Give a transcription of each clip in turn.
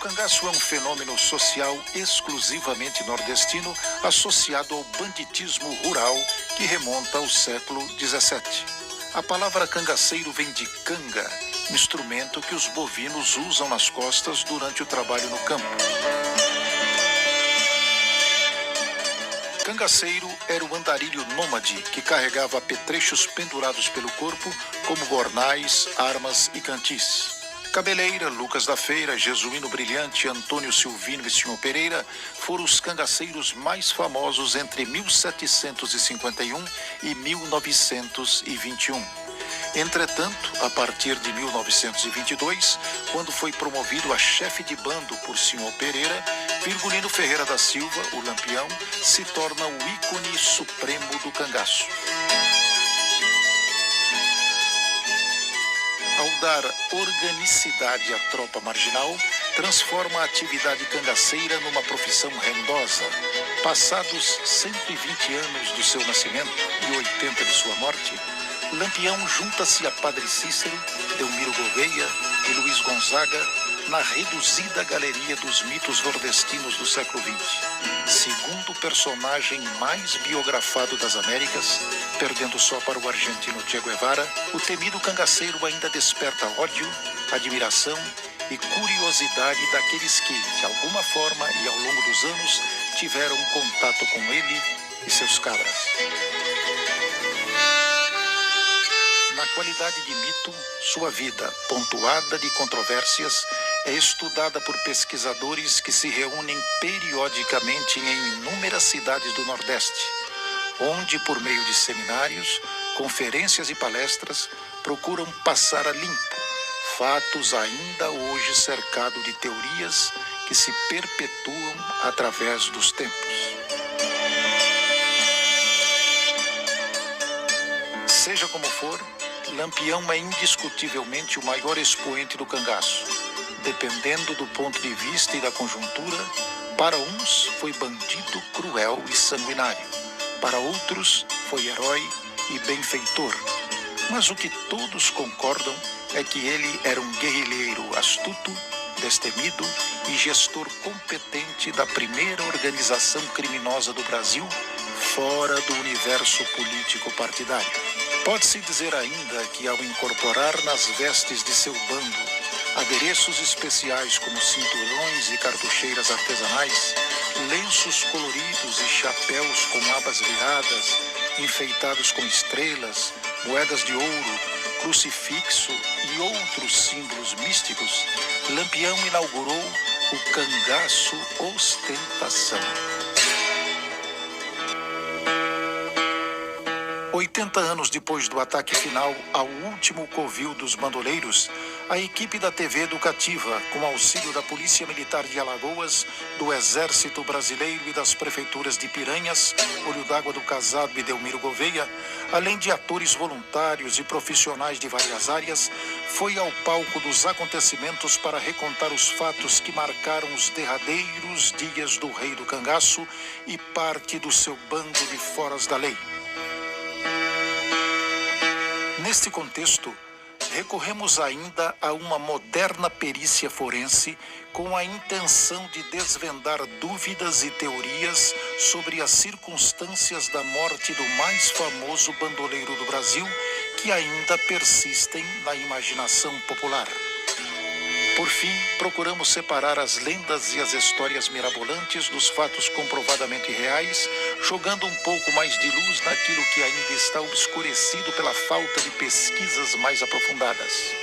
cangaço é um fenômeno social exclusivamente nordestino associado ao banditismo rural que remonta ao século XVII. A palavra cangaceiro vem de canga, instrumento que os bovinos usam nas costas durante o trabalho no campo. Cangaceiro era o andarilho nômade que carregava apetrechos pendurados pelo corpo, como bornais, armas e cantis. Cabeleira, Lucas da Feira, Jesuíno Brilhante, Antônio Silvino e Senhor Pereira foram os cangaceiros mais famosos entre 1751 e 1921. Entretanto, a partir de 1922, quando foi promovido a chefe de bando por Senhor Pereira, Virgulino Ferreira da Silva, o Lampião, se torna o ícone supremo do cangaço. Ao dar organicidade à tropa marginal, transforma a atividade cangaceira numa profissão rendosa. Passados 120 anos do seu nascimento e 80 de sua morte, Lampião junta-se a Padre Cícero, Delmiro Gouveia e Luiz Gonzaga na reduzida galeria dos mitos nordestinos do século XX. Segundo personagem mais biografado das Américas, perdendo só para o argentino Che Guevara, o temido cangaceiro ainda desperta ódio, admiração e curiosidade daqueles que, de alguma forma e ao longo dos anos, tiveram contato com ele e seus cabras. Na qualidade de mito, sua vida, pontuada de controvérsias, é estudada por pesquisadores que se reúnem periodicamente em inúmeras cidades do Nordeste, onde, por meio de seminários, conferências e palestras, procuram passar a limpo fatos ainda hoje cercados de teorias que se perpetuam através dos tempos. Seja como for, Lampião é indiscutivelmente o maior expoente do cangaço. Dependendo do ponto de vista e da conjuntura, para uns foi bandido cruel e sanguinário, para outros foi herói e benfeitor. Mas o que todos concordam é que ele era um guerrilheiro astuto, destemido e gestor competente da primeira organização criminosa do Brasil, fora do universo político partidário. Pode-se dizer ainda que, ao incorporar nas vestes de seu bando adereços especiais como cinturões e cartucheiras artesanais, lenços coloridos e chapéus com abas viradas, enfeitados com estrelas, moedas de ouro, crucifixo e outros símbolos místicos, Lampião inaugurou o cangaço ostentação. 80 anos depois do ataque final ao último covil dos bandoleiros, a equipe da TV Educativa, com auxílio da Polícia Militar de Alagoas, do Exército Brasileiro e das prefeituras de Piranhas, Olho d'Água do Casado e Delmiro Gouveia, além de atores voluntários e profissionais de várias áreas, foi ao palco dos acontecimentos para recontar os fatos que marcaram os derradeiros dias do Rei do Cangaço e parte do seu bando de foras da lei. Neste contexto, recorremos ainda a uma moderna perícia forense com a intenção de desvendar dúvidas e teorias sobre as circunstâncias da morte do mais famoso bandoleiro do Brasil, que ainda persistem na imaginação popular. Por fim, procuramos separar as lendas e as histórias mirabolantes dos fatos comprovadamente reais, jogando um pouco mais de luz naquilo que ainda está obscurecido pela falta de pesquisas mais aprofundadas.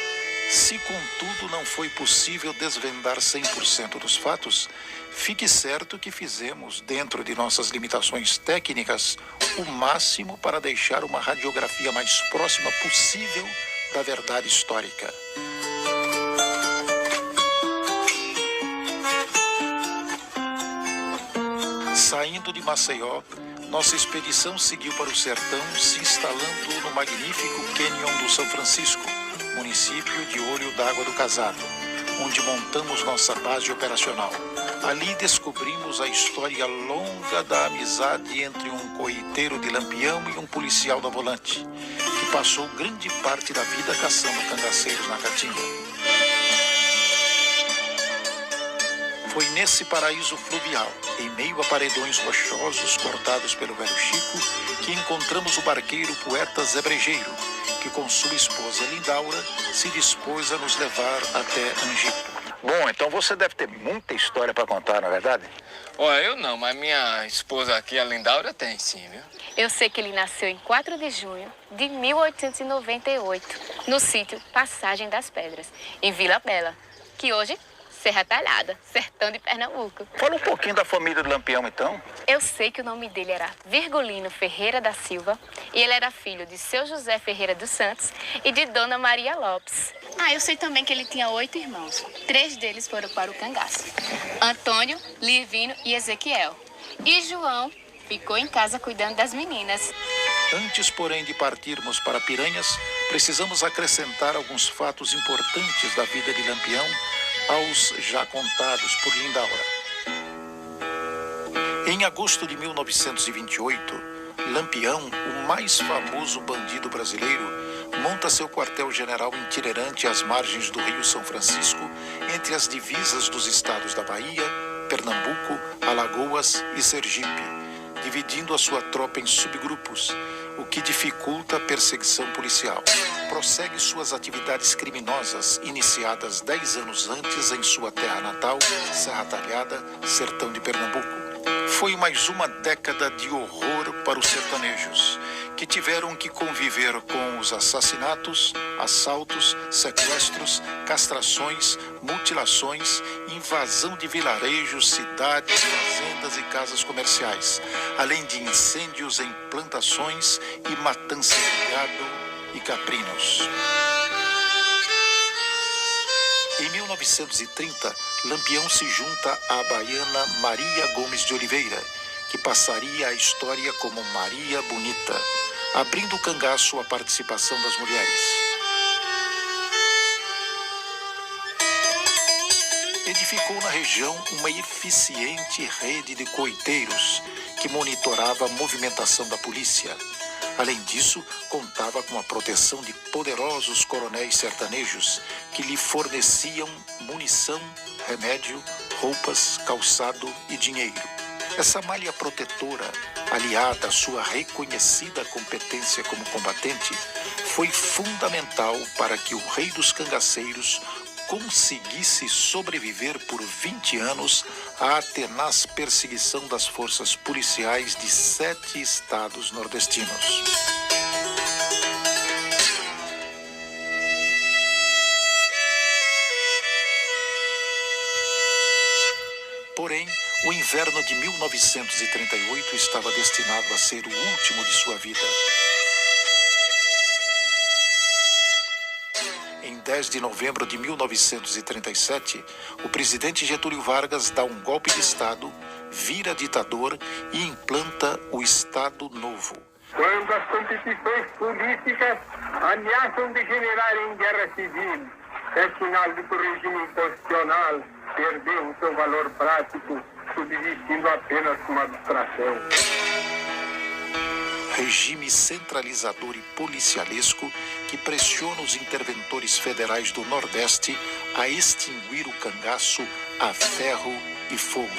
Se, contudo, não foi possível desvendar 100% dos fatos, fique certo que fizemos, dentro de nossas limitações técnicas, o máximo para deixar uma radiografia mais próxima possível da verdade histórica. Saindo de Maceió, nossa expedição seguiu para o sertão, se instalando no magnífico Cânion do São Francisco, município de Olho d'Água do Casado, onde montamos nossa base operacional. Ali descobrimos a história longa da amizade entre um corriteiro de Lampião e um policial da Volante, que passou grande parte da vida caçando cangaceiros na Caatinga. Foi nesse paraíso fluvial, em meio a paredões rochosos cortados pelo velho Chico, que encontramos o barqueiro poeta Zé Brejeiro, que com sua esposa Lindaura se dispôs a nos levar até Angico. Bom, então você deve ter muita história para contar, não é verdade? Olha, eu não, mas minha esposa aqui, a Lindaura, tem sim, viu? Eu sei que ele nasceu em 4 de junho de 1898, no sítio Passagem das Pedras, em Vila Bela, que hoje Serra Talhada, sertão de Pernambuco. Fala um pouquinho da família do Lampião, então. Eu sei que o nome dele era Virgulino Ferreira da Silva e ele era filho de seu José Ferreira dos Santos e de Dona Maria Lopes. Eu sei também que ele tinha 8 irmãos. 3 deles foram para o cangaço: Antônio, Livino e Ezequiel. E João ficou em casa cuidando das meninas. Antes, porém, de partirmos para Piranhas, precisamos acrescentar alguns fatos importantes da vida de Lampião aos já contados por Lindaura. Em agosto de 1928, Lampião, o mais famoso bandido brasileiro, monta seu quartel-general itinerante às margens do Rio São Francisco, entre as divisas dos estados da Bahia, Pernambuco, Alagoas e Sergipe, dividindo a sua tropa em subgrupos, o que dificulta a perseguição policial. Prossegue suas atividades criminosas, iniciadas 10 anos antes em sua terra natal, Serra Talhada, sertão de Pernambuco. Foi mais uma década de horror para os sertanejos, que tiveram que conviver com os assassinatos, assaltos, sequestros, castrações, mutilações, invasão de vilarejos, cidades, fazendas e casas comerciais, além de incêndios em plantações e matança de gado e caprinos. Em 1930, Lampião se junta à baiana Maria Gomes de Oliveira, que passaria a história como Maria Bonita, abrindo o cangaço à participação das mulheres. Edificou na região uma eficiente rede de coiteiros que monitorava a movimentação da polícia. Além disso, contava com a proteção de poderosos coronéis sertanejos que lhe forneciam munição, remédio, roupas, calçado e dinheiro. Essa malha protetora, aliada à sua reconhecida competência como combatente, foi fundamental para que o rei dos cangaceiros conseguisse sobreviver por 20 anos à tenaz perseguição das forças policiais de 7 estados nordestinos. Porém, o inverno de 1938 estava destinado a ser o último de sua vida. Em 10 de novembro de 1937, o presidente Getúlio Vargas dá um golpe de Estado, vira ditador e implanta o Estado Novo. Quando as competições políticas ameaçam degenerar em guerra civil, é sinal de que o regime inconstitucional perdeu o seu valor prático, subsistindo apenas como abstração. Regime centralizador e policialesco que pressiona os interventores federais do Nordeste a extinguir o cangaço a ferro e fogo.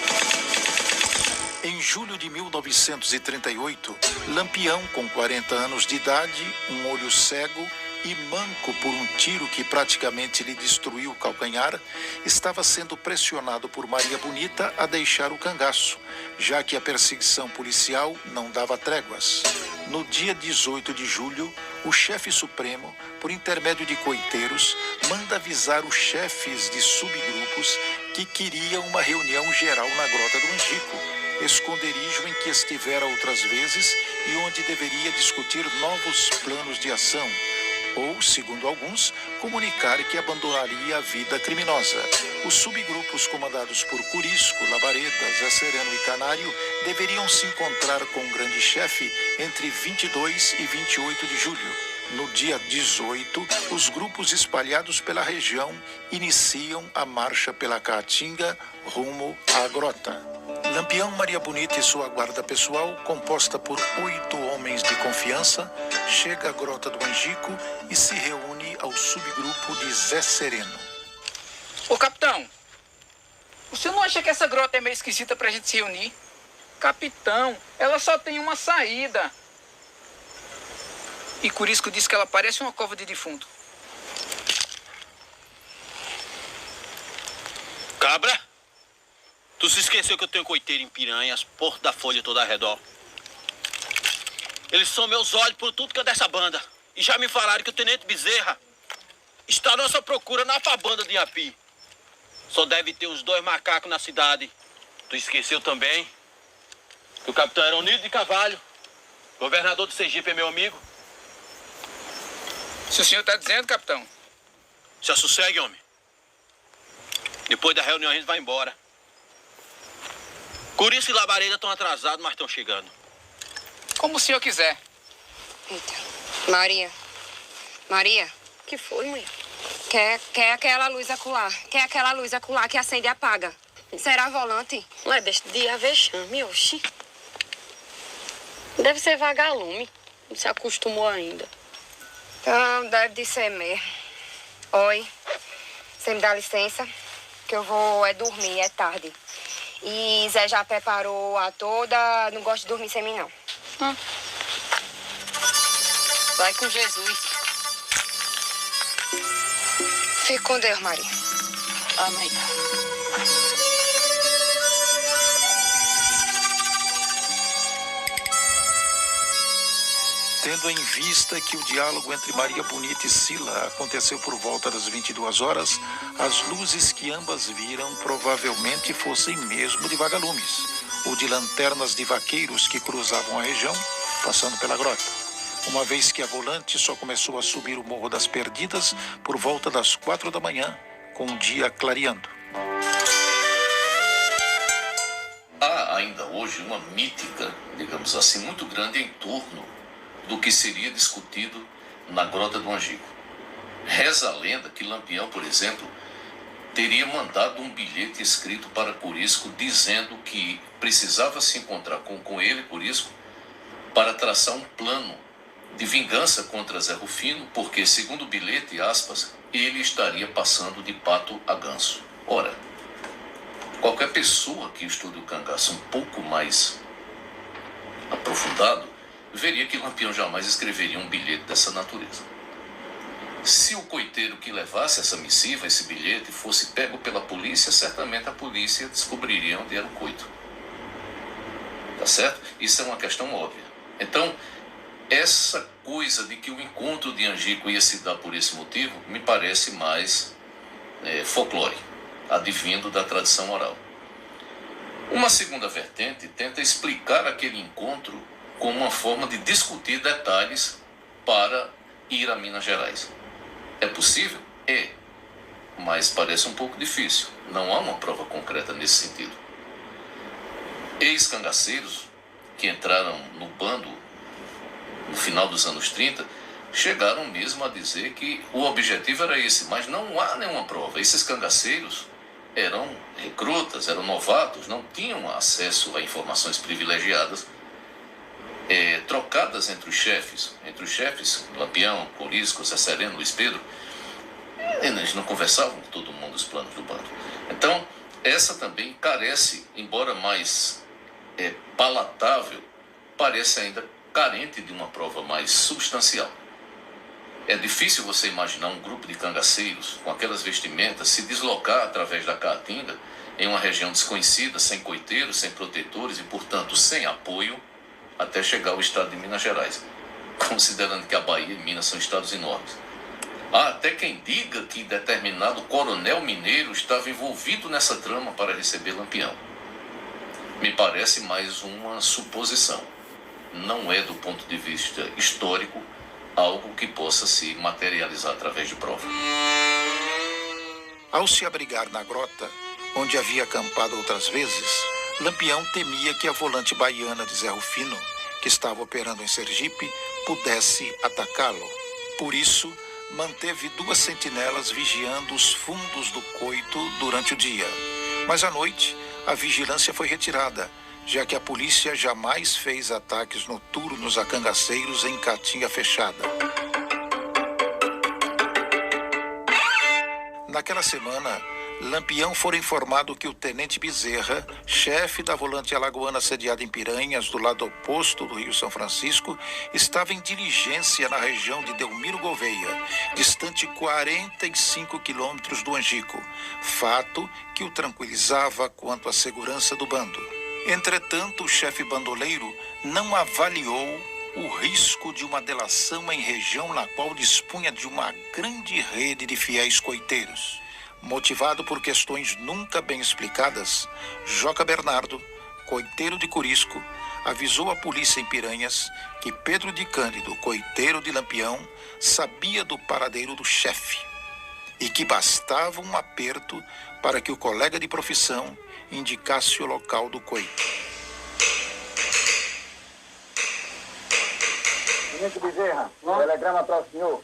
Em julho de 1938, Lampião, com 40 anos de idade, um olho cego e manco por um tiro que praticamente lhe destruiu o calcanhar, estava sendo pressionado por Maria Bonita a deixar o cangaço, já que a perseguição policial não dava tréguas. No dia 18 de julho, o chefe supremo, por intermédio de coiteiros, manda avisar os chefes de subgrupos que queria uma reunião geral na Grota do Angico, esconderijo em que estivera outras vezes e onde deveria discutir novos planos de ação, ou, segundo alguns, comunicar que abandonaria a vida criminosa. Os subgrupos comandados por Curisco, Labareda, Zé Sereno e Canário deveriam se encontrar com o grande chefe entre 22 e 28 de julho. No dia 18, os grupos espalhados pela região iniciam a marcha pela Caatinga rumo à Grota. Lampião, Maria Bonita e sua guarda pessoal, composta por 8 homens de confiança, chega à Grota do Angico e se reúne ao subgrupo de Zé Sereno. Ô, capitão, O senhor não acha que essa grota é meio esquisita pra gente se reunir? Capitão, ela só tem uma saída. E Corisco disse que ela parece uma cova de defunto. Cabra, tu se esqueceu que eu tenho coiteiro em Piranhas, Porto da Folha toda ao redor. Eles são meus olhos por tudo que é dessa banda. E já me falaram que o Tenente Bezerra está à nossa procura na Fabanda de Inhapi. Só deve ter uns 2 macacos na cidade. Tu esqueceu também que o capitão era Unido de Carvalho, governador do Sergipe, é meu amigo. Se o senhor está dizendo, capitão. Se assossegue, homem. Depois da reunião a gente vai embora. Curiça e Labareda estão atrasados, mas estão chegando. Como o senhor quiser. Eita. Maria. Maria. O que foi, mãe? Quer aquela luz acolá. Quer aquela luz acolá que acende e apaga. Será volante? Ué, deixa de avexame, oxi. Deve ser vagalume. Não se acostumou ainda. Então, deve de ser mesmo. Oi. Você me dá licença? Que eu vou dormir, é tarde. E Zé já preparou a toda. Não gosto de dormir sem mim, não. Vai com Jesus. Fique com Deus, Maria. Amém. Tendo em vista que o diálogo entre Maria Bonita e Sila aconteceu por volta das 22 horas, as luzes que ambas viram provavelmente fossem mesmo de vagalumes, ou de lanternas de vaqueiros que cruzavam a região, passando pela grota, uma vez que a volante só começou a subir o Morro das Perdidas por volta das 4 da manhã, com o dia clareando. Há ainda hoje uma mítica, digamos assim, muito grande em torno do que seria discutido na Grota do Angico. Reza a lenda que Lampião, por exemplo, teria mandado um bilhete escrito para Corisco dizendo que precisava se encontrar com ele, Corisco, para traçar um plano de vingança contra Zé Rufino, porque, segundo o bilhete, aspas, ele estaria passando de pato a ganso. Ora, qualquer pessoa que estude o cangaço um pouco mais aprofundado veria que Lampião jamais escreveria um bilhete dessa natureza. Se o coiteiro que levasse essa missiva, esse bilhete, fosse pego pela polícia, certamente a polícia descobriria onde era o coito. Tá certo? Isso é uma questão óbvia. Então, essa coisa de que o encontro de Angico ia se dar por esse motivo, me parece mais folclore, advindo da tradição oral. Uma segunda vertente tenta explicar aquele encontro como uma forma de discutir detalhes para ir a Minas Gerais. É possível? É, mas parece um pouco difícil. Não há uma prova concreta nesse sentido. Ex-cangaceiros que entraram no bando no final dos anos 30 chegaram mesmo a dizer que o objetivo era esse, mas não há nenhuma prova. Esses cangaceiros eram recrutas, eram novatos, não tinham acesso a informações privilegiadas trocadas entre os chefes, Lampião, Corisco, Zé Sereno, Luiz Pedro. Eles não conversavam com todo mundo os planos do bando. Então, essa também carece, embora mais palatável, parece ainda carente de uma prova mais substancial. É difícil você imaginar um grupo de cangaceiros com aquelas vestimentas se deslocar através da Caatinga em uma região desconhecida, sem coiteiros, sem protetores e, portanto, sem apoio, até chegar ao estado de Minas Gerais, considerando que a Bahia e Minas são estados enormes. Há até quem diga que determinado coronel mineiro estava envolvido nessa trama para receber Lampião. Me parece mais uma suposição. Não é, do ponto de vista histórico, algo que possa se materializar através de prova. Ao se abrigar na grota, onde havia acampado outras vezes, Lampião temia que a volante baiana de Zé Rufino, que estava operando em Sergipe, pudesse atacá-lo. Por isso, manteve 2 sentinelas vigiando os fundos do coito durante o dia. Mas à noite, a vigilância foi retirada, já que a polícia jamais fez ataques noturnos a cangaceiros em Caatinga fechada. Naquela semana, Lampião fora informado que o tenente Bezerra, chefe da volante alagoana sediada em Piranhas, do lado oposto do Rio São Francisco, estava em diligência na região de Delmiro Gouveia, distante 45 quilômetros do Angico, fato que o tranquilizava quanto à segurança do bando. Entretanto, o chefe bandoleiro não avaliou o risco de uma delação em região na qual dispunha de uma grande rede de fiéis coiteiros. Motivado por questões nunca bem explicadas, Joca Bernardo, coiteiro de Corisco, avisou a polícia em Piranhas que Pedro de Cândido, coiteiro de Lampião, sabia do paradeiro do chefe e que bastava um aperto para que o colega de profissão indicasse o local do coito. Tenente Bezerra, telegrama para o senhor.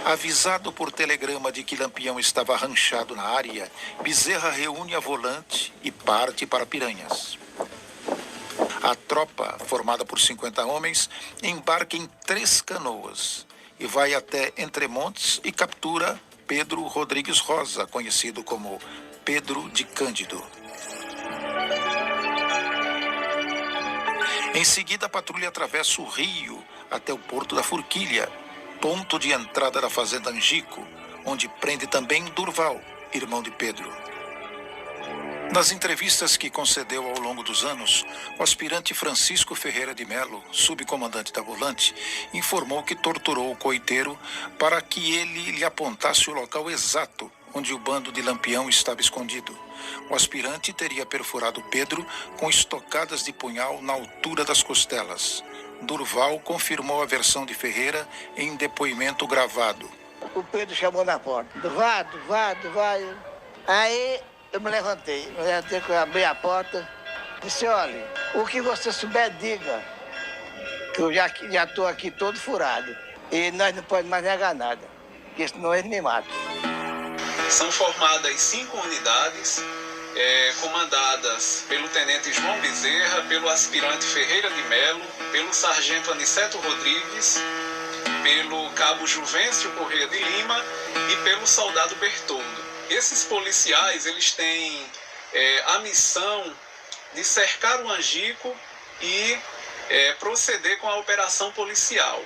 Avisado por telegrama de que Lampião estava ranchado na área, Bezerra reúne a volante e parte para Piranhas. A tropa, formada por 50 homens, embarca em 3 canoas e vai até Entremontes e captura Pedro Rodrigues Rosa, conhecido como Pedro de Cândido. Em seguida, a patrulha atravessa o rio até o Porto da Forquilha, ponto de entrada da fazenda Angico, onde prende também Durval, irmão de Pedro. Nas entrevistas que concedeu ao longo dos anos, o aspirante Francisco Ferreira de Melo, subcomandante da volante, informou que torturou o coiteiro para que ele lhe apontasse o local exato onde o bando de Lampião estava escondido. O aspirante teria perfurado Pedro com estocadas de punhal na altura das costelas. Durval confirmou a versão de Ferreira em depoimento gravado. O Pedro chamou na porta. Durval. Aí eu me levantei, que eu abri a porta. Disse, olha, o que você souber, diga. Que eu já estou aqui todo furado. E nós não podemos mais negar nada, porque senão eles me matam. São formadas 5 unidades, comandadas pelo tenente João Bezerra, pelo aspirante Ferreira de Melo, pelo sargento Aniceto Rodrigues, pelo cabo Juvencio Corrêa de Lima e pelo soldado Bertoldo. Esses policiais, eles têm a missão de cercar o Angico e proceder com a operação policial.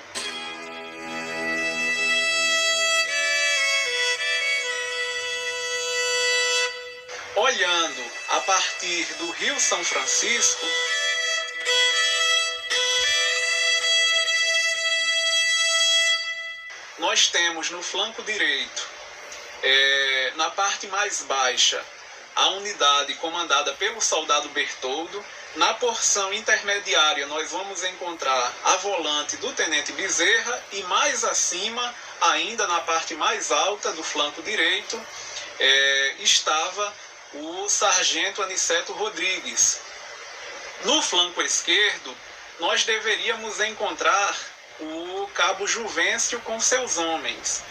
Olhando a partir do Rio São Francisco, nós temos no flanco direito, na parte mais baixa, a unidade comandada pelo soldado Bertoldo. Na porção intermediária, nós vamos encontrar a volante do tenente Bezerra e mais acima, ainda na parte mais alta do flanco direito, estava o sargento Aniceto Rodrigues. No flanco esquerdo, nós deveríamos encontrar o cabo Juvencio com seus homens.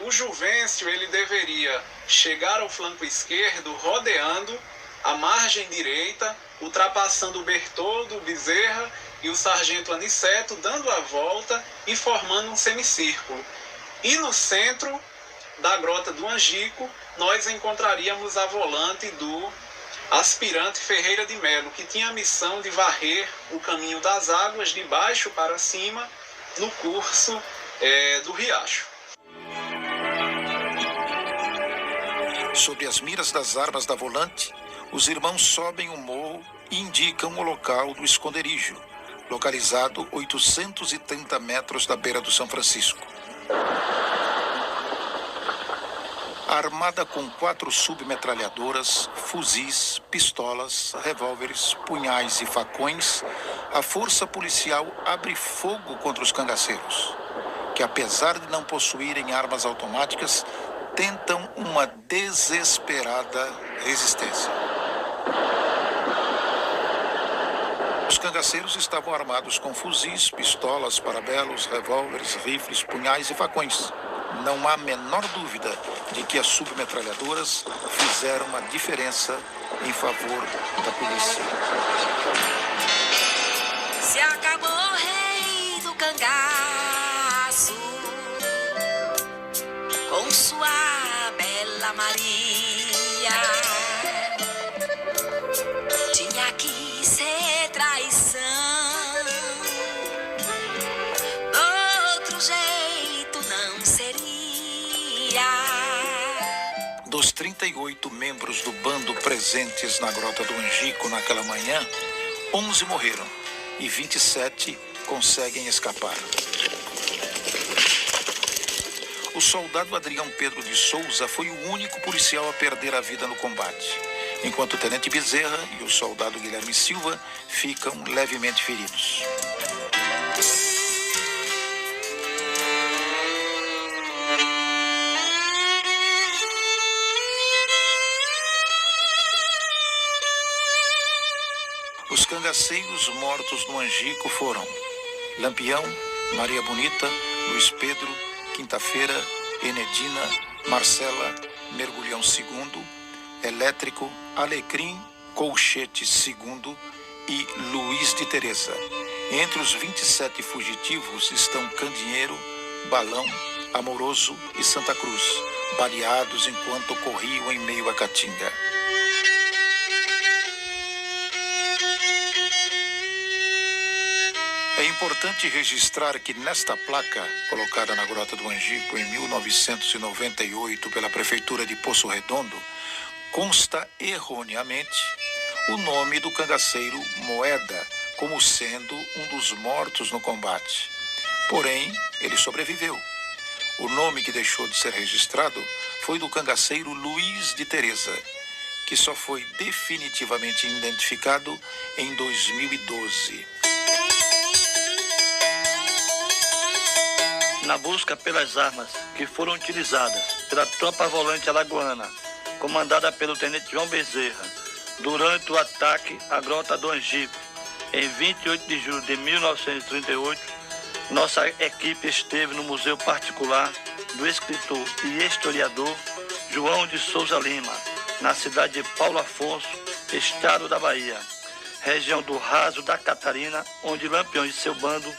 O Juvencio, ele deveria chegar ao flanco esquerdo rodeando a margem direita, ultrapassando o Bertoldo, o Bezerra e o sargento Aniceto, dando a volta e formando um semicírculo. E no centro da grota do Angico, nós encontraríamos a volante do aspirante Ferreira de Melo, que tinha a missão de varrer o caminho das águas de baixo para cima no curso do riacho. Sob as miras das armas da volante, os irmãos sobem o morro e indicam o local do esconderijo, localizado 830 metros da beira do São Francisco. Armada com 4 submetralhadoras, fuzis, pistolas, revólveres, punhais e facões, a força policial abre fogo contra os cangaceiros, que apesar de não possuírem armas automáticas, tentam uma desesperada resistência. Os cangaceiros estavam armados com fuzis, pistolas, parabelos, revólveres, rifles, punhais e facões. Não há a menor dúvida de que as submetralhadoras fizeram a diferença em favor da polícia. Se acabou o rei do cangaço com sua bela Maria, tinha que ser traição, do outro jeito não seria. Dos 38 membros do bando presentes na Grota do Angico naquela manhã, 11 morreram e 27 conseguem escapar. O soldado Adrião Pedro de Souza foi o único policial a perder a vida no combate, enquanto o tenente Bezerra e o soldado Guilherme Silva ficam levemente feridos. Os cangaceiros mortos no Angico foram Lampião, Maria Bonita, Luiz Pedro, Quinta-feira, Enedina, Marcela, Mergulhão II, Elétrico, Alecrim, Colchete II e Luiz de Teresa. Entre os 27 fugitivos estão Candinheiro, Balão, Amoroso e Santa Cruz, baleados enquanto corriam em meio à Caatinga. É importante registrar que nesta placa, colocada na Grota do Angico em 1998 pela Prefeitura de Poço Redondo, consta erroneamente o nome do cangaceiro Moeda como sendo um dos mortos no combate. Porém, ele sobreviveu. O nome que deixou de ser registrado foi do cangaceiro Luiz de Teresa, que só foi definitivamente identificado em 2012. Na busca pelas armas que foram utilizadas pela tropa volante alagoana, comandada pelo tenente João Bezerra, durante o ataque à Grota do Angico, em 28 de julho de 1938, nossa equipe esteve no Museu Particular do escritor e historiador João de Souza Lima, na cidade de Paulo Afonso, estado da Bahia, região do Raso da Catarina, onde Lampião e seu bando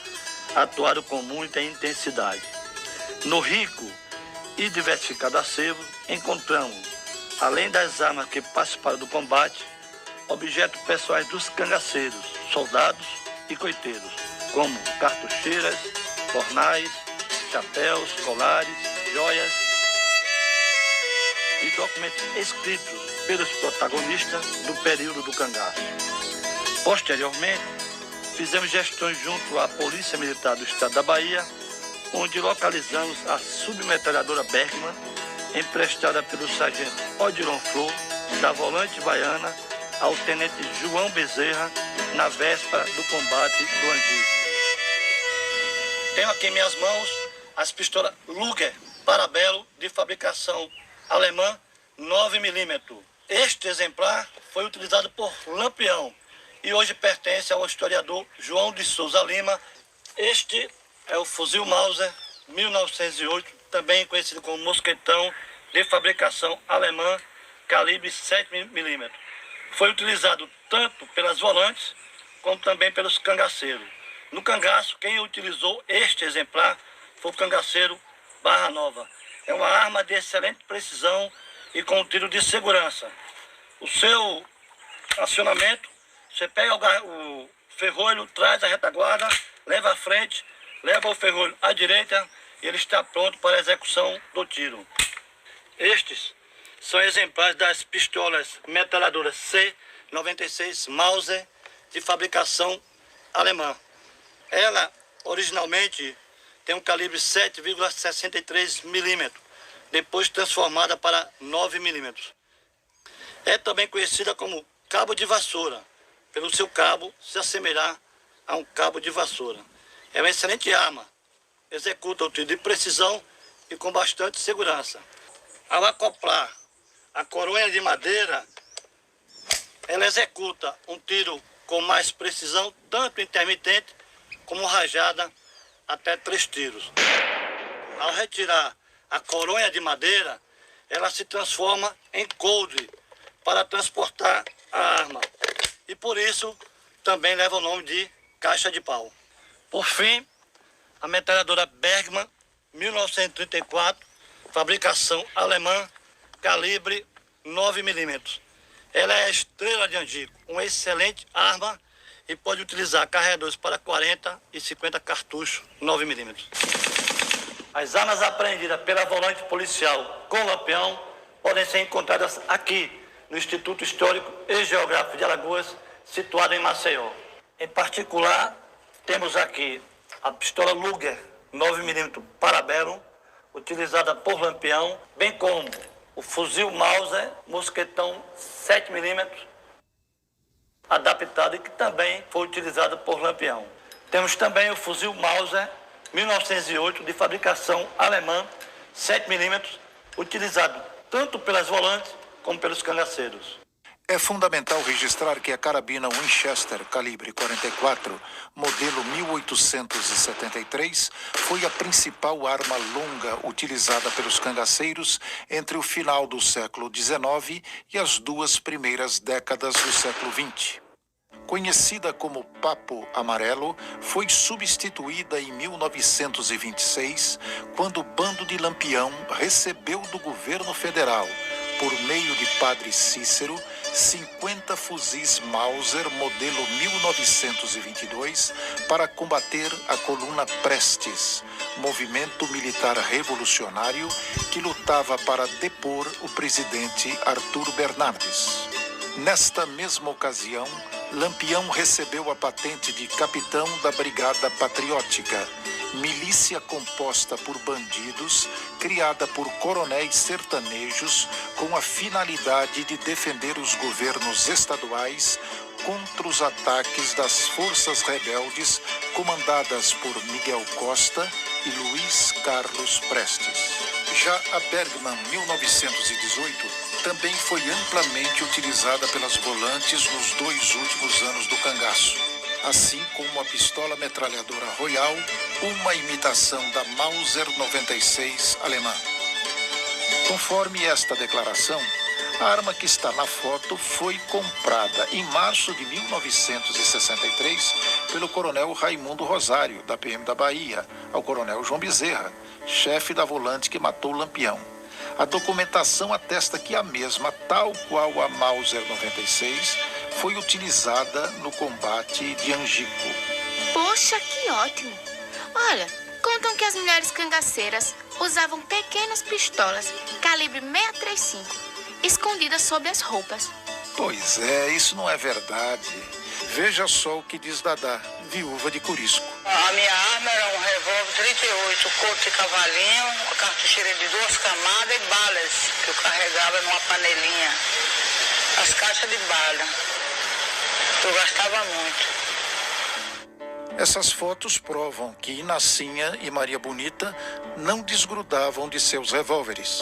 atuaram com muita intensidade. No rico e diversificado acervo, encontramos, além das armas que participaram do combate, objetos pessoais dos cangaceiros, soldados e coiteiros, como cartucheiras, fornais, chapéus, colares, joias e documentos escritos pelos protagonistas do período do cangaço. Posteriormente, fizemos gestões junto à Polícia Militar do Estado da Bahia, onde localizamos a submetralhadora Bergman, emprestada pelo sargento Odiron Flor, da Volante Baiana, ao tenente João Bezerra, na véspera do combate do Angico. Tenho aqui em minhas mãos as pistolas Luger Parabelo, de fabricação alemã, 9mm. Este exemplar foi utilizado por Lampião e hoje pertence ao historiador João de Souza Lima. Este é o fuzil Mauser 1908, também conhecido como mosquetão, de fabricação alemã, calibre 7mm. Foi utilizado tanto pelas volantes como também pelos cangaceiros. No cangaço, quem utilizou este exemplar foi o cangaceiro Barra Nova. É uma arma de excelente precisão e com tiro de segurança. O seu acionamento: você pega o ferrolho, traz a retaguarda, leva à frente, leva o ferrolho à direita e ele está pronto para a execução do tiro. Estes são exemplares das pistolas metralhadoras C96 Mauser, de fabricação alemã. Ela, originalmente, tem um calibre 7,63mm, depois transformada para 9mm. É também conhecida como cabo de vassoura, pelo seu cabo se assemelhar a um cabo de vassoura. É uma excelente arma, executa o tiro de precisão e com bastante segurança. Ao acoplar a coronha de madeira, ela executa um tiro com mais precisão, tanto intermitente como rajada, até 3 tiros. Ao retirar a coronha de madeira, ela se transforma em coldre, para transportar a arma. E por isso também leva o nome de caixa de pau. Por fim, a metralhadora Bergmann, 1934, fabricação alemã, calibre 9mm. Ela é a estrela de Angico, uma excelente arma e pode utilizar carregadores para 40 e 50 cartuchos 9mm. As armas apreendidas pela volante policial com lampião podem ser encontradas aqui, no Instituto Histórico e Geográfico de Alagoas, situado em Maceió. Em particular, temos aqui a pistola Luger 9mm Parabellum, utilizada por lampião, bem como o fuzil Mauser mosquetão 7mm, adaptado e que também foi utilizado por lampião. Temos também o fuzil Mauser 1908, de fabricação alemã, 7mm, utilizado tanto pelas volantes como pelos cangaceiros. É fundamental registrar que a carabina Winchester calibre 44, modelo 1873, foi a principal arma longa utilizada pelos cangaceiros entre o final do século XIX e as 2 primeiras décadas do século XX. Conhecida como Papo Amarelo, foi substituída em 1926, quando o bando de Lampião recebeu do governo federal, por meio de Padre Cícero, 50 fuzis Mauser modelo 1922 para combater a Coluna Prestes, movimento militar revolucionário que lutava para depor o presidente Arthur Bernardes. Nesta mesma ocasião, Lampião recebeu a patente de capitão da Brigada Patriótica, milícia composta por bandidos, criada por coronéis sertanejos, com a finalidade de defender os governos estaduais contra os ataques das forças rebeldes comandadas por Miguel Costa e Luiz Carlos Prestes. Já a Bergmann 1918 também foi amplamente utilizada pelas volantes nos 2 últimos anos do cangaço, assim como a pistola metralhadora Royal, uma imitação da Mauser 96 alemã. Conforme esta declaração, a arma que está na foto foi comprada em março de 1963 pelo coronel Raimundo Rosário, da PM da Bahia, ao coronel João Bezerra, chefe da volante que matou o Lampião. A documentação atesta que a mesma, tal qual a Mauser 96, foi utilizada no combate de Angico. Poxa, que ótimo! Olha, contam que as mulheres cangaceiras usavam pequenas pistolas calibre 635, escondidas sob as roupas. Pois é, isso não é verdade. Veja só o que diz Dadá, viúva de Curisco. A minha arma era um revólver 38, corpo de cavalinho, uma cartucheira de 2 camadas e balas, que eu carregava numa panelinha. As caixas de bala. Eu gastava muito. Essas fotos provam que Inacinha e Maria Bonita não desgrudavam de seus revólveres.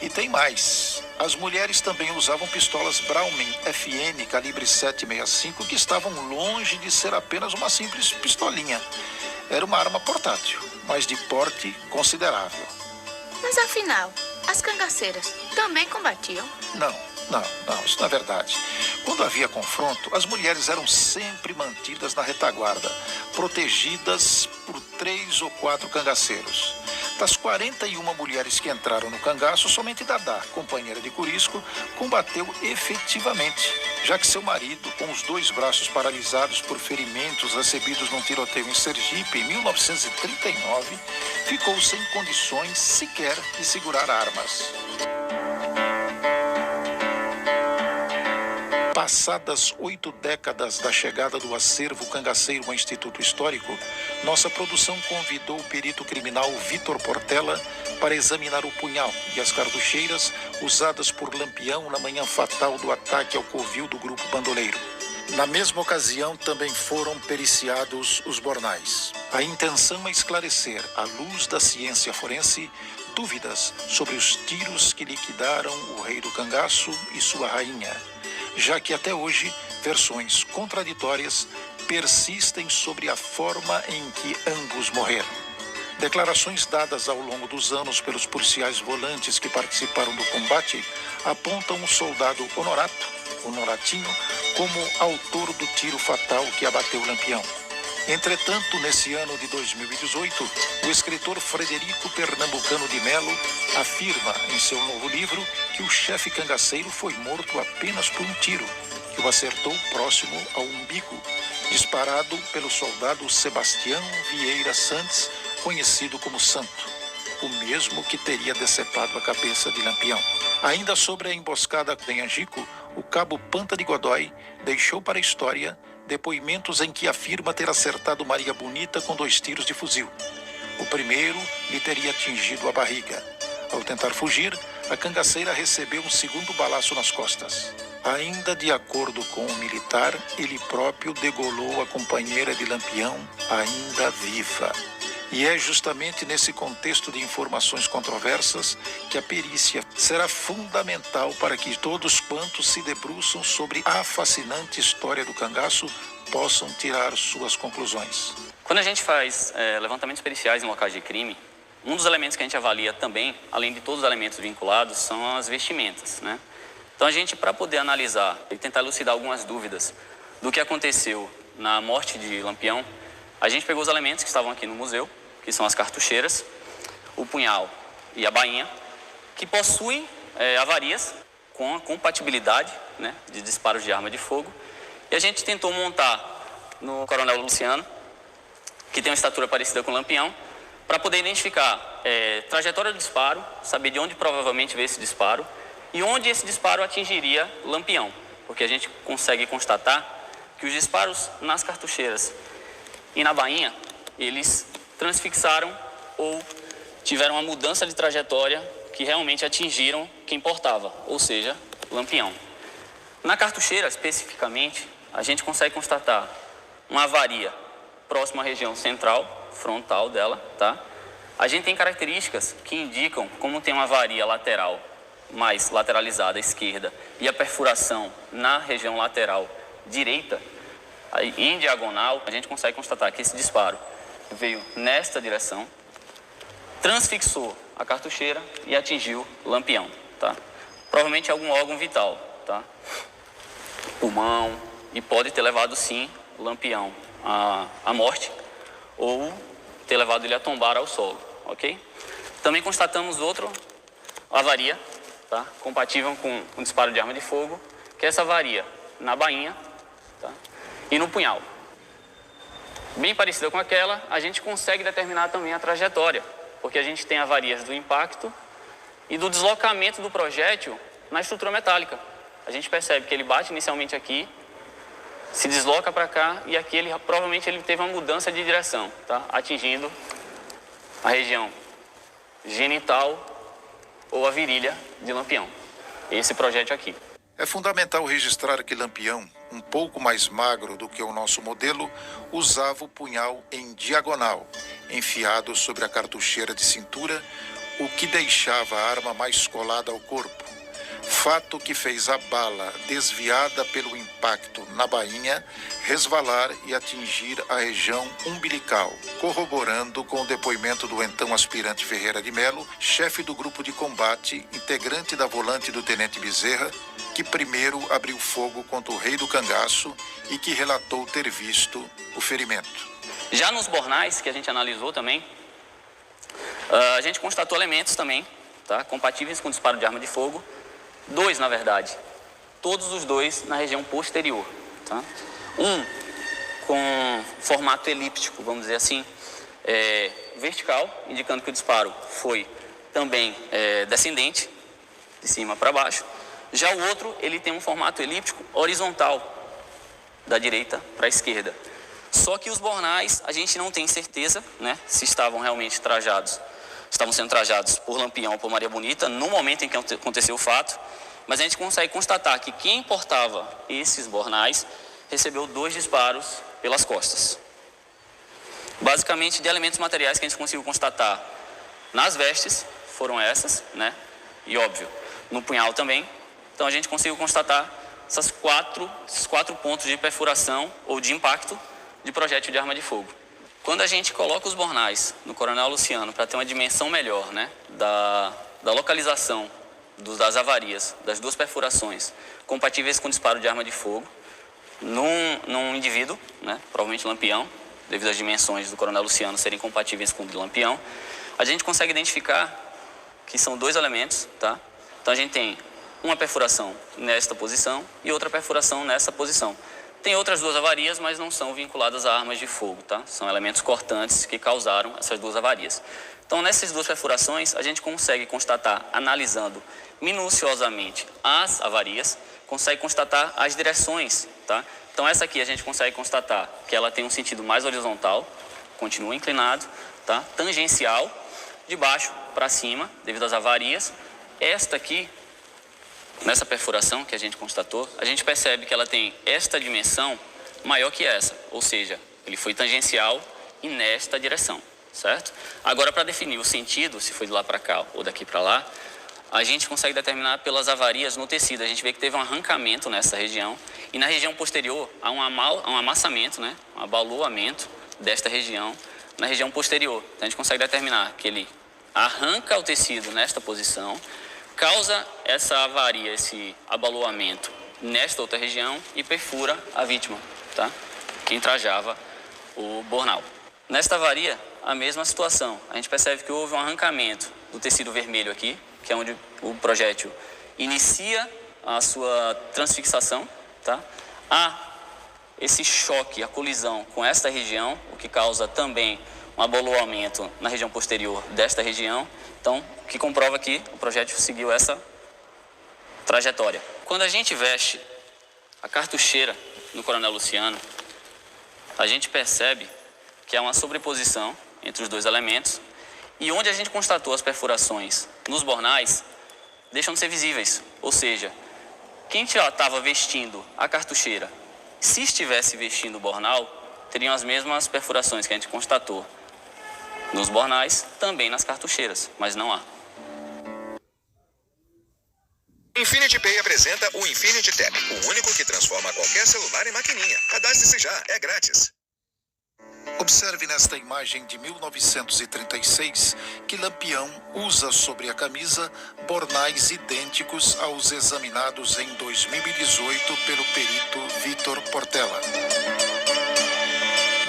E tem mais. As mulheres também usavam pistolas Browning FN calibre 7,65 que estavam longe de ser apenas uma simples pistolinha. Era uma arma portátil, mas de porte considerável. Mas afinal, as cangaceiras também combatiam? Não, isso não é verdade. Quando havia confronto, as mulheres eram sempre mantidas na retaguarda, protegidas por 3 ou 4 cangaceiros. Das 41 mulheres que entraram no cangaço, somente Dadá, companheira de Curisco, combateu efetivamente, já que seu marido, com os 2 braços paralisados por ferimentos recebidos num tiroteio em Sergipe em 1939, ficou sem condições sequer de segurar armas. Passadas 8 décadas da chegada do acervo cangaceiro ao Instituto Histórico, nossa produção convidou o perito criminal Vitor Portela para examinar o punhal e as cartucheiras usadas por Lampião na manhã fatal do ataque ao covil do grupo bandoleiro. Na mesma ocasião, também foram periciados os bornais. A intenção é esclarecer, à luz da ciência forense, dúvidas sobre os tiros que liquidaram o rei do cangaço e sua rainha, já que até hoje versões contraditórias persistem sobre a forma em que ambos morreram. Declarações dadas ao longo dos anos pelos policiais volantes que participaram do combate apontam o soldado Honoratinho, como autor do tiro fatal que abateu Lampião. Entretanto, nesse ano de 2018, o escritor Frederico Pernambucano de Melo afirma em seu novo livro que o chefe cangaceiro foi morto apenas por um tiro, que o acertou próximo ao umbigo, disparado pelo soldado Sebastião Vieira Santos, conhecido como Santo, o mesmo que teria decepado a cabeça de Lampião. Ainda sobre a emboscada em Angico, o cabo Panta de Godói deixou para a história depoimentos em que afirma ter acertado Maria Bonita com 2 tiros de fuzil. O primeiro lhe teria atingido a barriga. Ao tentar fugir, a cangaceira recebeu um segundo balaço nas costas. Ainda de acordo com o militar, ele próprio degolou a companheira de Lampião, ainda viva. E é justamente nesse contexto de informações controversas que a perícia será fundamental para que todos quantos se debruçam sobre a fascinante história do cangaço possam tirar suas conclusões. Quando a gente faz levantamentos periciais em locais de crime, um dos elementos que a gente avalia também, além de todos os elementos vinculados, são as vestimentas, né? Então a gente, para poder analisar e tentar elucidar algumas dúvidas do que aconteceu na morte de Lampião, a gente pegou os elementos que estavam aqui no museu, que são as cartucheiras, o punhal e a bainha, que possuem avarias com a compatibilidade, né, de disparos de arma de fogo. E a gente tentou montar no Coronel Luciano, que tem uma estatura parecida com o Lampião, para poder identificar trajetória do disparo, saber de onde provavelmente veio esse disparo e onde esse disparo atingiria Lampião, porque a gente consegue constatar que os disparos nas cartucheiras e na bainha, eles transfixaram ou tiveram uma mudança de trajetória que realmente atingiram quem portava, ou seja, Lampião. Na cartucheira, especificamente, a gente consegue constatar uma avaria próxima à região central, frontal dela, tá? A gente tem características que indicam como tem uma avaria lateral mais lateralizada à esquerda e a perfuração na região lateral direita, em diagonal, a gente consegue constatar que esse disparo veio nesta direção, transfixou a cartucheira e atingiu Lampião, tá? Provavelmente algum órgão vital, tá? Pulmão, e pode ter levado sim Lampião à morte ou ter levado ele a tombar ao solo, ok? Também constatamos outra avaria, tá? Compatível com um disparo de arma de fogo, que é essa avaria na bainha, tá? E no punhal. Bem parecida com aquela, a gente consegue determinar também a trajetória, porque a gente tem avarias do impacto e do deslocamento do projétil na estrutura metálica. A gente percebe que ele bate inicialmente aqui, se desloca para cá e aqui provavelmente ele teve uma mudança de direção, tá? Atingindo a região genital ou a virilha de Lampião. Esse projétil aqui. É fundamental registrar que Lampião, um pouco mais magro do que o nosso modelo, usava o punhal em diagonal, enfiado sobre a cartucheira de cintura, o que deixava a arma mais colada ao corpo. Fato que fez a bala, desviada pelo impacto na bainha, resvalar e atingir a região umbilical, corroborando com o depoimento do então aspirante Ferreira de Melo, chefe do grupo de combate, integrante da volante do Tenente Bezerra, que primeiro abriu fogo contra o rei do cangaço e que relatou ter visto o ferimento. Já nos bornais, que a gente analisou também, a gente constatou elementos também, tá, compatíveis com disparo de arma de fogo, 2 na verdade, todos os 2 na região posterior, tá? Um com formato elíptico, vamos dizer assim, vertical, indicando que o disparo foi também descendente, de cima para baixo. Já o outro, ele tem um formato elíptico horizontal, da direita para a esquerda. Só que os bornais, a gente não tem certeza, né, se estavam realmente estavam sendo trajados por Lampião ou por Maria Bonita no momento em que aconteceu o fato, mas a gente consegue constatar que quem portava esses bornais recebeu 2 disparos pelas costas. Basicamente, de elementos materiais que a gente conseguiu constatar nas vestes, foram essas, né, e óbvio, no punhal também. Então a gente conseguiu constatar esses quatro pontos de perfuração ou de impacto de projétil de arma de fogo. Quando a gente coloca os bornais no Coronel Luciano para ter uma dimensão melhor, né, da localização das avarias, das duas perfurações compatíveis com disparo de arma de fogo, num indivíduo, né, provavelmente Lampião, devido às dimensões do Coronel Luciano serem compatíveis com o de Lampião, a gente consegue identificar que são dois elementos, tá? Então a gente tem uma perfuração nesta posição e outra perfuração nessa posição. Tem outras duas avarias, mas não são vinculadas a armas de fogo, tá? São elementos cortantes que causaram essas duas avarias. Então, nessas duas perfurações, a gente consegue constatar, analisando minuciosamente as avarias, consegue constatar as direções, tá? Então, essa aqui a gente consegue constatar que ela tem um sentido mais horizontal, continua inclinado, tá? Tangencial, de baixo para cima, devido às avarias. Esta aqui, nessa perfuração que a gente constatou, a gente percebe que ela tem esta dimensão maior que essa, ou seja, ele foi tangencial e nesta direção, certo? Agora, para definir o sentido, se foi de lá para cá ou daqui para lá, a gente consegue determinar pelas avarias no tecido. A gente vê que teve um arrancamento nessa região e na região posterior há um amassamento, né? Um abaloamento desta região na região posterior. Então, a gente consegue determinar que ele arranca o tecido nesta posição, causa essa avaria, esse abaloamento nesta outra região e perfura a vítima, tá? Que trajava o bornal. Nesta avaria, a mesma situação. A gente percebe que houve um arrancamento do tecido vermelho aqui, que é onde o projétil inicia a sua transfixação, tá? Há esse choque, a colisão com esta região, o que causa também um abaloamento na região posterior desta região. Então, o que comprova que o projétil seguiu essa trajetória. Quando a gente veste a cartucheira no Coronel Luciano, a gente percebe que há uma sobreposição entre os dois elementos e onde a gente constatou as perfurações nos bornais deixam de ser visíveis. Ou seja, quem já estava vestindo a cartucheira, se estivesse vestindo o bornal, teriam as mesmas perfurações que a gente constatou nos bornais, também nas cartucheiras, mas não há. Infinity Pay apresenta o Infinity Tap, o único que transforma qualquer celular em maquininha. Cadastre-se já, é grátis. Observe nesta imagem de 1936 que Lampião usa sobre a camisa bornais idênticos aos examinados em 2018 pelo perito Vitor Portela.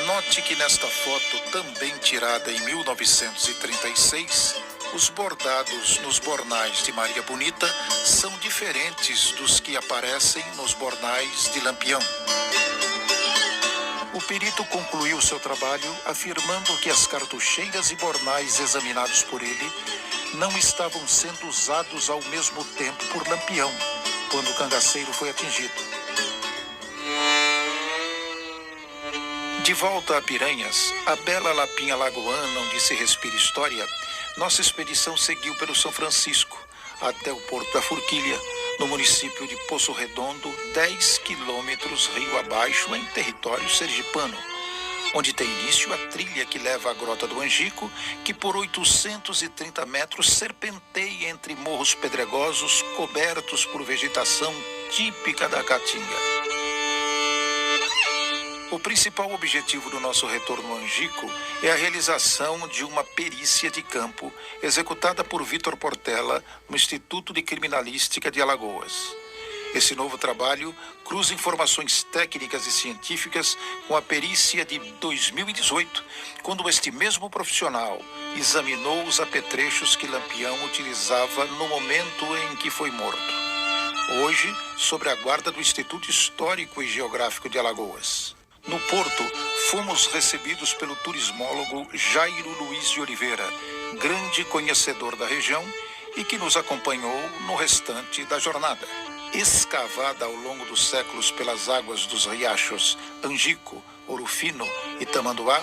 Note que nesta foto, também tirada em 1936, os bordados nos bornais de Maria Bonita são diferentes dos que aparecem nos bornais de Lampião. O perito concluiu seu trabalho afirmando que as cartucheiras e bornais examinados por ele não estavam sendo usados ao mesmo tempo por Lampião, quando o cangaceiro foi atingido. De volta a Piranhas, a bela lapinha lagoana onde se respira história, nossa expedição seguiu pelo São Francisco, até o Porto da Forquilha, no município de Poço Redondo, 10 quilômetros rio abaixo, em território sergipano, onde tem início a trilha que leva à Grota do Angico, que por 830 metros serpenteia entre morros pedregosos cobertos por vegetação típica da Caatinga. O principal objetivo do nosso retorno ao Angico é a realização de uma perícia de campo executada por Vitor Portela no Instituto de Criminalística de Alagoas. Esse novo trabalho cruza informações técnicas e científicas com a perícia de 2018, quando este mesmo profissional examinou os apetrechos que Lampião utilizava no momento em que foi morto. Hoje, sob a guarda do Instituto Histórico e Geográfico de Alagoas. No Porto, fomos recebidos pelo turismólogo Jairo Luiz de Oliveira, grande conhecedor da região e que nos acompanhou no restante da jornada. Escavada ao longo dos séculos pelas águas dos riachos Angico, Ouro Fino e Tamanduá,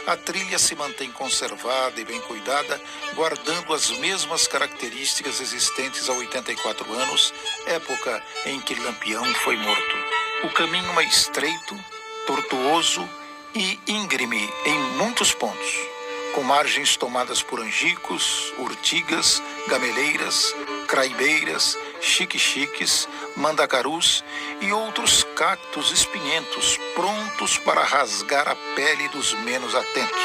a trilha se mantém conservada e bem cuidada, guardando as mesmas características existentes há 84 anos, época em que Lampião foi morto. O caminho é estreito, tortuoso e íngreme em muitos pontos, com margens tomadas por angicos, urtigas, gameleiras, craibeiras, xique-xiques, mandacarus e outros cactos espinhentos prontos para rasgar a pele dos menos atentos.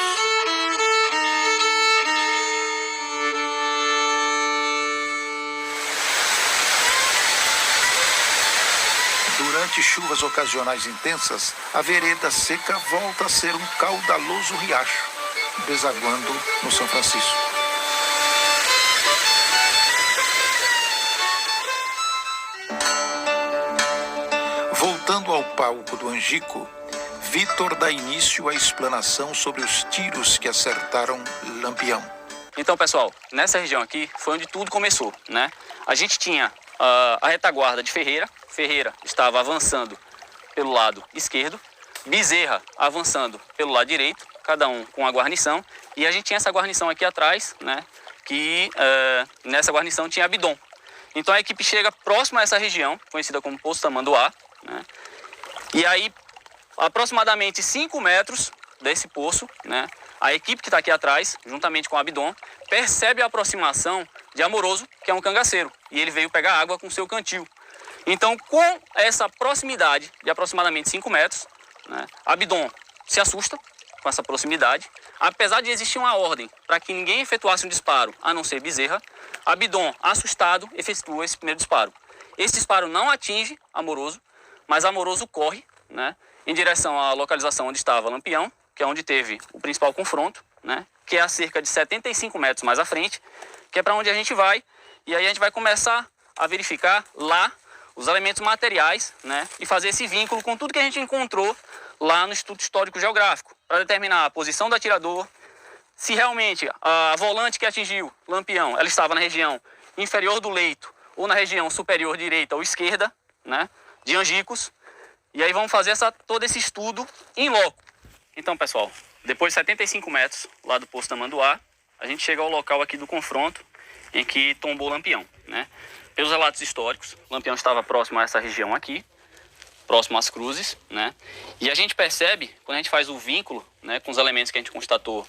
Durante chuvas ocasionais intensas, a vereda seca volta a ser um caudaloso riacho, desaguando no São Francisco. Voltando ao palco do Angico, Vitor dá início à explanação sobre os tiros que acertaram Lampião. Então, pessoal, nessa região aqui foi onde tudo começou, né? A gente tinha a retaguarda de Ferreira. Ferreira estava avançando pelo lado esquerdo, Bezerra avançando pelo lado direito, cada um com a guarnição. E a gente tinha essa guarnição aqui atrás, né? Que nessa guarnição tinha Abidom. Então a equipe chega próximo a essa região, conhecida como Poço Tamanduá, né? E aí, aproximadamente 5 metros desse poço, né? A equipe que está aqui atrás, juntamente com o Abidom, percebe a aproximação de Amoroso, que é um cangaceiro, e ele veio pegar água com seu cantil. Então, com essa proximidade de aproximadamente 5 metros, né, Abidom se assusta com essa proximidade. Apesar de existir uma ordem para que ninguém efetuasse um disparo, a não ser Bezerra, Abidom, assustado, efetua esse primeiro disparo. Esse disparo não atinge Amoroso, mas Amoroso corre, né, em direção à localização onde estava Lampião, que é onde teve o principal confronto, né, que é a cerca de 75 metros mais à frente, que é para onde a gente vai. E aí a gente vai começar a verificar lá os elementos materiais, né, e fazer esse vínculo com tudo que a gente encontrou lá no Instituto Histórico Geográfico, para determinar a posição do atirador, se realmente a volante que atingiu Lampião, ela estava na região inferior do leito ou na região superior direita ou esquerda, né, de Angicos. E aí vamos fazer todo esse estudo em loco. Então, pessoal, depois de 75 metros lá do Poço Tamanduá, a gente chega ao local aqui do confronto em que tombou Lampião, né? Pelos relatos históricos, Lampião estava próximo a essa região aqui, próximo às cruzes, né? E a gente percebe, quando a gente faz o vínculo, né, com os elementos que a gente constatou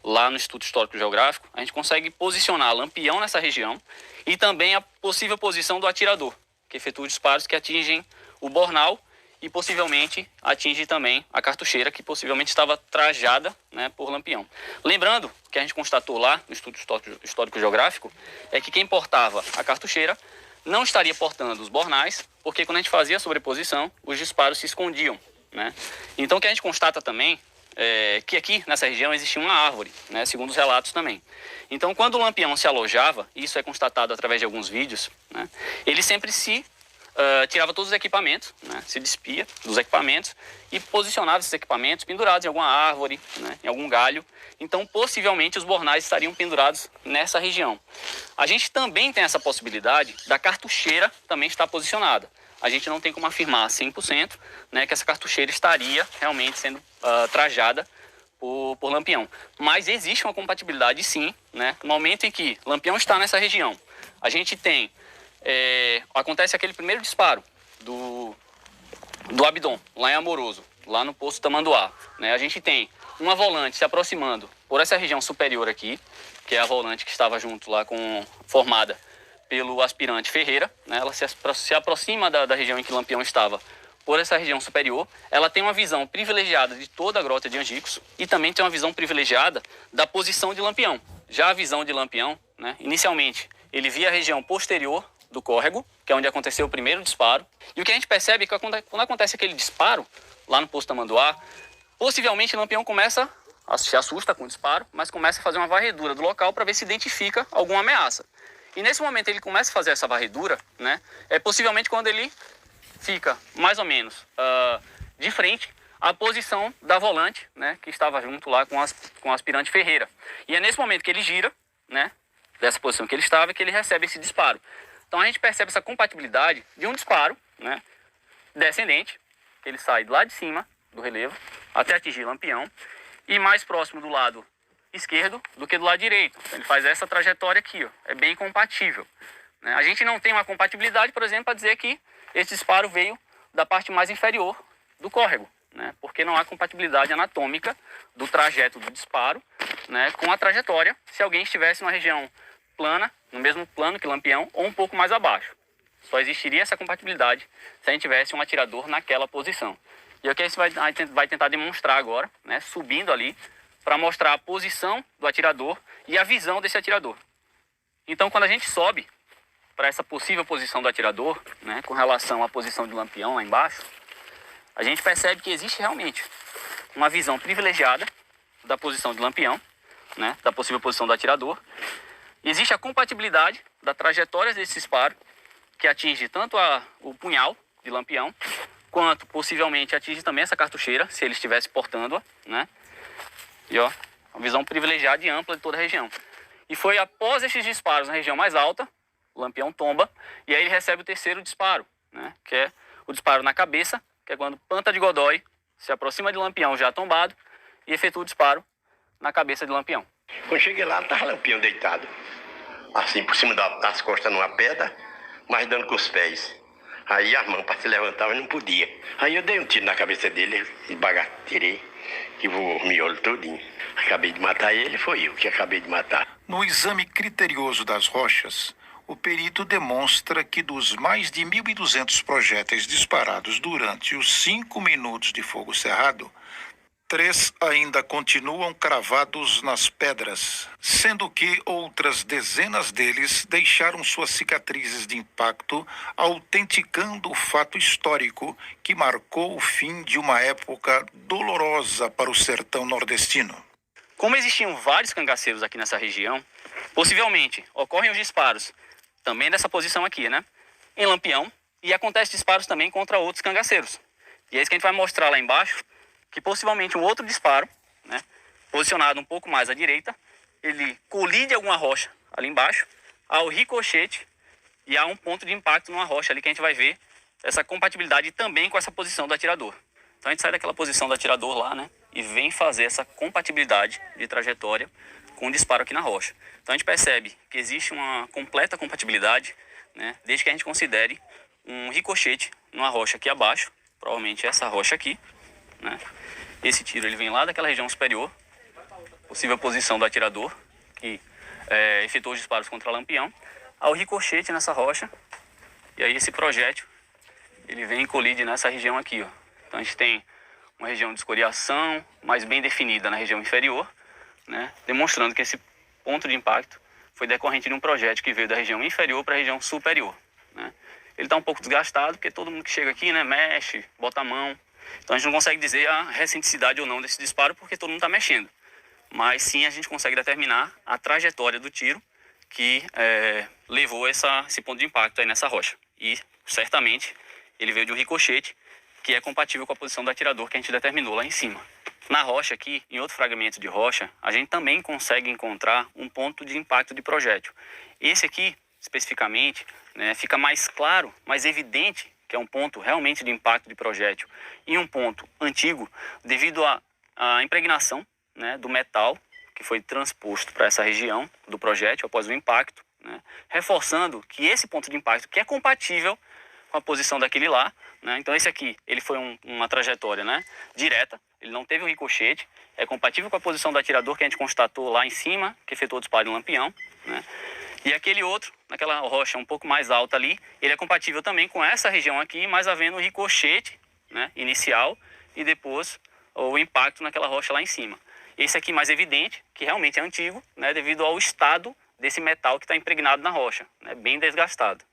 lá no Instituto Histórico Geográfico, a gente consegue posicionar Lampião nessa região e também a possível posição do atirador, que efetua disparos que atingem o bornal e possivelmente atinge também a cartucheira, que possivelmente estava trajada, né, por Lampião. Lembrando que a gente constatou lá no Instituto Histórico Geográfico é que quem portava a cartucheira não estaria portando os bornais, porque quando a gente fazia a sobreposição, os disparos se escondiam, né? Então o que a gente constata também é que aqui nessa região existia uma árvore, né, segundo os relatos também. Então quando o Lampião se alojava, isso é constatado através de alguns vídeos, né, ele sempre tirava todos os equipamentos, né, se despia dos equipamentos e posicionava esses equipamentos pendurados em alguma árvore, né, em algum galho. Então, possivelmente, os bornais estariam pendurados nessa região. A gente também tem essa possibilidade da cartucheira também estar posicionada. A gente não tem como afirmar 100%, né, que essa cartucheira estaria realmente sendo trajada por Lampião. Mas existe uma compatibilidade, sim, né, no momento em que Lampião está nessa região. A gente tem acontece aquele primeiro disparo do Abidom, lá em Amoroso, lá no Poço Tamanduá, né? A gente tem uma volante se aproximando por essa região superior aqui, que é a volante que estava junto lá formada pelo aspirante Ferreira, né? Ela se aproxima da região em que Lampião estava por essa região superior. Ela tem uma visão privilegiada de toda a grota de Angicos e também tem uma visão privilegiada da posição de Lampião. Já a visão de Lampião, né? Inicialmente, ele via a região posterior do córrego, que é onde aconteceu o primeiro disparo. E o que a gente percebe é que quando acontece aquele disparo, lá no Poço Tamanduá, possivelmente Lampião se assusta com o disparo, mas começa a fazer uma varredura do local para ver se identifica alguma ameaça. E nesse momento ele começa a fazer essa varredura, né, é possivelmente quando ele fica mais ou menos de frente à posição da volante, né, que estava junto lá com o aspirante Ferreira. E é nesse momento que ele gira, né, dessa posição que ele estava, que ele recebe esse disparo. Então a gente percebe essa compatibilidade de um disparo, né, descendente, que ele sai lá de cima do relevo até atingir Lampião, e mais próximo do lado esquerdo do que do lado direito. Então ele faz essa trajetória aqui, ó, é bem compatível, né? A gente não tem uma compatibilidade, por exemplo, para dizer que esse disparo veio da parte mais inferior do córrego, né, porque não há compatibilidade anatômica do trajeto do disparo, né, com a trajetória se alguém estivesse numa região plana, no mesmo plano que Lampião, ou um pouco mais abaixo. Só existiria essa compatibilidade se a gente tivesse um atirador naquela posição. E é o que a gente vai tentar demonstrar agora, né, subindo ali, para mostrar a posição do atirador e a visão desse atirador. Então, quando a gente sobe para essa possível posição do atirador, né, com relação à posição de Lampião lá embaixo, a gente percebe que existe realmente uma visão privilegiada da posição de Lampião, né, da possível posição do atirador. Existe a compatibilidade da trajetória desse disparo, que atinge tanto o punhal de Lampião, quanto possivelmente atinge também essa cartucheira, se ele estivesse portando-a, né? E ó, uma visão privilegiada e ampla de toda a região. E foi após esses disparos na região mais alta, o Lampião tomba, e aí ele recebe o terceiro disparo, né? Que é o disparo na cabeça, que é quando Panta de Godoy se aproxima de Lampião já tombado e efetua o disparo na cabeça de Lampião. Quando cheguei lá, estava Lampião deitado, assim por cima das costas numa pedra, mas dando com os pés. Aí as mãos para se levantar, mas não podia. Aí eu dei um tiro na cabeça dele, tirei e voou o miolo todinho. Acabei de matar ele, foi eu que acabei de matar. No exame criterioso das rochas, o perito demonstra que dos mais de 1.200 projéteis disparados durante os 5 minutos de fogo cerrado, 3 ainda continuam cravados nas pedras, sendo que outras dezenas deles deixaram suas cicatrizes de impacto, autenticando o fato histórico que marcou o fim de uma época dolorosa para o sertão nordestino. Como existiam vários cangaceiros aqui nessa região, possivelmente ocorrem os disparos também nessa posição aqui, né? Em Lampião, e acontecem disparos também contra outros cangaceiros. E é isso que a gente vai mostrar lá embaixo, que possivelmente um outro disparo, né, posicionado um pouco mais à direita, ele colide alguma rocha ali embaixo, há o ricochete e há um ponto de impacto numa rocha ali que a gente vai ver essa compatibilidade também com essa posição do atirador. Então a gente sai daquela posição do atirador lá, né, e vem fazer essa compatibilidade de trajetória com o disparo aqui na rocha. Então a gente percebe que existe uma completa compatibilidade, né, desde que a gente considere um ricochete numa rocha aqui abaixo, provavelmente essa rocha aqui, né? Esse tiro ele vem lá daquela região superior, possível posição do atirador, que efetuou os disparos contra Lampião, ao ricochete nessa rocha, e aí esse projétil ele vem e colide nessa região aqui, ó. Então a gente tem uma região de escoriação mais bem definida na região inferior, né? Demonstrando que esse ponto de impacto foi decorrente de um projétil que veio da região inferior para a região superior, né? Ele está um pouco desgastado, porque todo mundo que chega aqui, né, mexe, bota a mão. Então a gente não consegue dizer a recenticidade ou não desse disparo, porque todo mundo está mexendo. Mas sim a gente consegue determinar a trajetória do tiro que levou esse ponto de impacto aí nessa rocha. E certamente ele veio de um ricochete, que é compatível com a posição do atirador que a gente determinou lá em cima. Na rocha aqui, em outro fragmento de rocha, a gente também consegue encontrar um ponto de impacto de projétil. Esse aqui, especificamente, né, fica mais claro, mais evidente que é um ponto realmente de impacto de projétil e um ponto antigo devido à impregnação, né, do metal que foi transposto para essa região do projétil após o impacto, né, reforçando que esse ponto de impacto que é compatível com a posição daquele lá, né, então esse aqui ele foi uma trajetória, né, direta, ele não teve um ricochete, é compatível com a posição do atirador que a gente constatou lá em cima, que efetuou o disparo em Lampião, né. E aquele outro, naquela rocha um pouco mais alta ali, ele é compatível também com essa região aqui, mas havendo o ricochete, né, inicial e depois o impacto naquela rocha lá em cima. Esse aqui mais evidente, que realmente é antigo, né, devido ao estado desse metal que está impregnado na rocha, né, bem desgastado.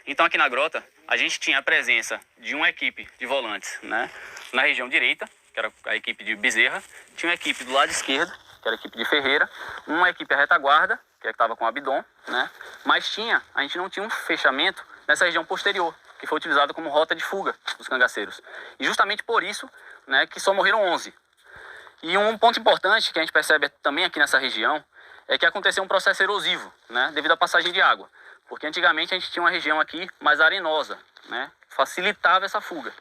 Então aqui na grota, a gente tinha a presença de uma equipe de volantes, né, na região direita, que era a equipe de Bezerra, tinha uma equipe do lado esquerdo, que era a equipe de Ferreira, uma equipe a retaguarda, que estava com o Abdon, né? Mas a gente não tinha um fechamento nessa região posterior, que foi utilizada como rota de fuga dos cangaceiros. E justamente por isso, né, que só morreram 11. E um ponto importante que a gente percebe também aqui nessa região é que aconteceu um processo erosivo, né, devido à passagem de água. Porque antigamente a gente tinha uma região aqui mais arenosa, né, facilitava essa fuga.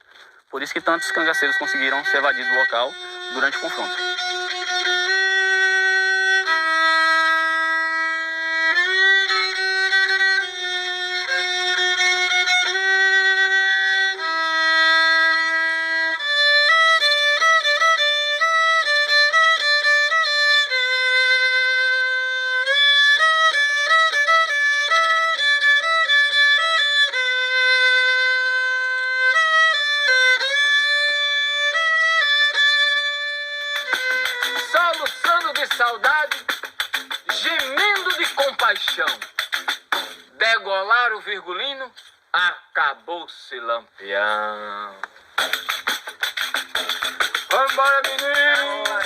Por isso que tantos cangaceiros conseguiram se evadir do local durante o confronto. de saudade, gemendo de compaixão. Degolar o Virgulino, acabou-se Lampião. Vambora, menino!